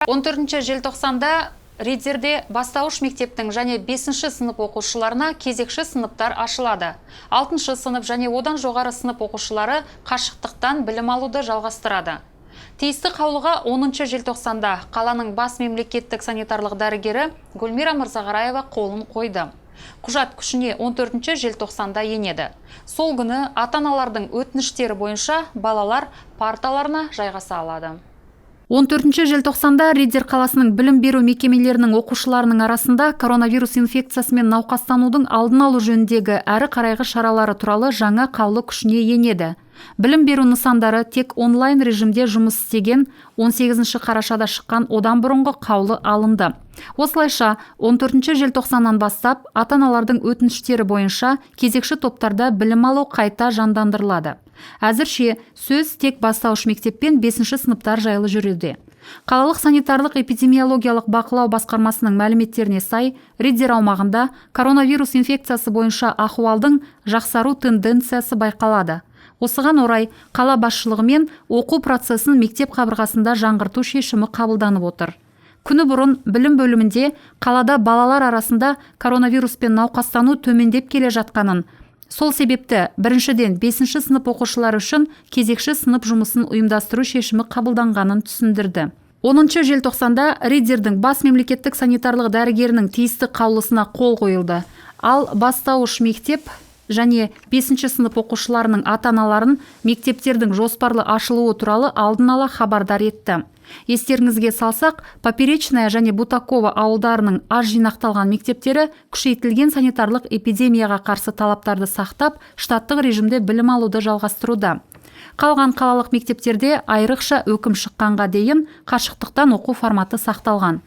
14 желтоқсанда Ридзерде бастауыш мектептің және 5-ші сынып оқушыларына кезекші сыныптар ашылады. 6-шы сынып және одан жоғары сынып оқушылары қашықтықтан білім алуды жалғастырады. Тиісті қаулыға 10 желтоқсанда қаланың бас мемлекеттік санитарлық дәрігері Гүлмира Мырзағараева қолын қойды. Құжат күшіне 14 желтоқсанда енеді. Сол күні ата-аналардың өтініштері бойынша балалар парталарына жайғаса алады. 14 желтоқсанда Ридзер қаласының білім беру мекемелерінің оқушыларының арасында коронавирус инфекциясымен науқастанудың алдын алу жөніндегі әрі қарайғы шаралары туралы жаңа қаулы күшіне енеді. Білім беру нысандары тек онлайн режимде жұмыс істеген 18 қарашада шыққан одан бұрынғы қаулы алынды. Осылайша 14 желтоқсаннан бастап ата-аналардың өтініштері бойынша кезекші топтарда білім алу қайта жандандырылады. Әзірше сөз тек бастауыш мектеп пен 5-ші сыныптар жайлы жүруде. Қалалық санитарлық эпидемиологиялық бақылау басқармасының мәліметтеріне сай, Ридзер аумағында коронавирус инфекциясы бойынша ахуалдың жақсару тенденциясы байқалады. Осыған орай, қала басшылығымен оқу процесін мектеп қабырғасында жаңғырту шешімі қабылданып отыр. Күні бұрын білім бөлімінде қалада балалар арасында коронавируспен науқастану төмендеп келе жатқанын, сол себепті біріншіден 5-ші сынып оқушылары үшін кезекші сынып жұмысын ұйымдастыру шешімі қабылданғанын түсіндірді. 10 желтоқсанда Ридзердің бас мемлекеттік санитарлық дәрігерінің тиісті қаулысына қол қойылды. Ал бастауыш мектеп және 5-ші сынып оқушыларының ата-аналарын мектептердің жоспарлы ашылуы туралы алдын ала хабардар етті. Естеріңізге салсақ, Поперечная және Бутакова ауылдарының аз жинақталған мектептері күшейтілген санитарлық эпидемияға қарсы талаптарды сақтап, штаттық режимде білім алуды жалғастыруда. Қалған қалалық мектептерде айрықша өкім шыққанға дейін қашықтықтан оқу форматы сақталған.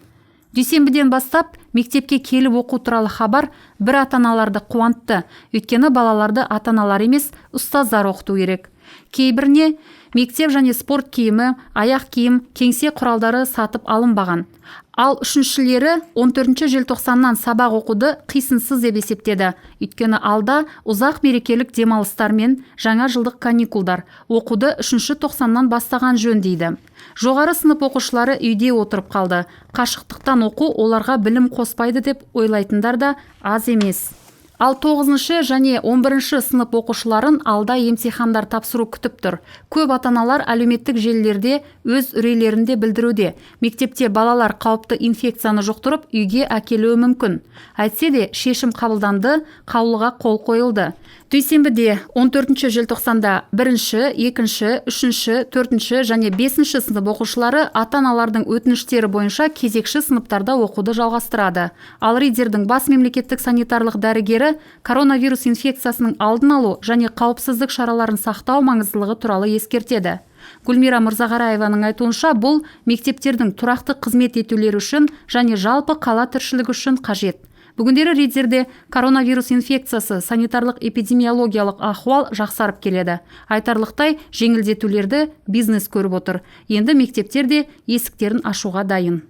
Дүйсенбіден бастап мектепке келіп оқу туралы хабар бір ата-аналарды қуантты, өйткені балаларды ата-аналар емес, ұстаздар оқыту керек. Кейбіріне мектеп және спорт киімі, аяқ киім, кеңсе құралдары сатып алынбаған. Ал үшіншілері 14 желтоқсаннан сабақ оқуды қисынсыз деп есептеді. Өйткені алда ұзақ мерекелік демалыстар мен жаңа жылдық каникулдар оқуды 3 тоқсаннан бастаған жөн дейді. Жоғары сынып оқушылары үйде отырып қалды. Қашықтықтан оқу оларға білім қоспайды деп ойлайтындар да аз емес. Ал 9-шы және 11-ші сынып оқушыларын алда емтихандар тапсыру күтіп тұр. Көп ата-аналар әлеуметтік желілерде өз үрейлерінде білдіруде. Мектепте балалар қауіпті инфекцияны жұқтырып, үйге әкелуі мүмкін. Әйтсе де шешім қабылданды, қаулыға қол қойылды. Дүйсенбіде 14 желтоқсанда 1-ші, 2-ші, 3-ші, 4-ші және 5-ші сынып оқушылары ата-аналардың өтініштері бойынша кезекші сыныптарда оқуды жалғастырады. Ал Ридзердің бас мемлекеттік санитарлық дәрігері коронавирус инфекциясының алдын алу және қауіпсіздік шараларын сақтау маңыздылығы туралы ескертеді. Гүлмира Мырзағараеваның айтуынша, бұл мектептердің тұрақты қызмет етулері үшін және жалпы қала тіршілігі үшін қажет. Бүгіндері Ридзерде коронавирус инфекциясы санитарлық эпидемиологиялық ахуал жақсарып келеді. Айтарлықтай жеңілдетулерді бизнес көріп отыр. Енді мектептер де есіктерін ашуға дайын.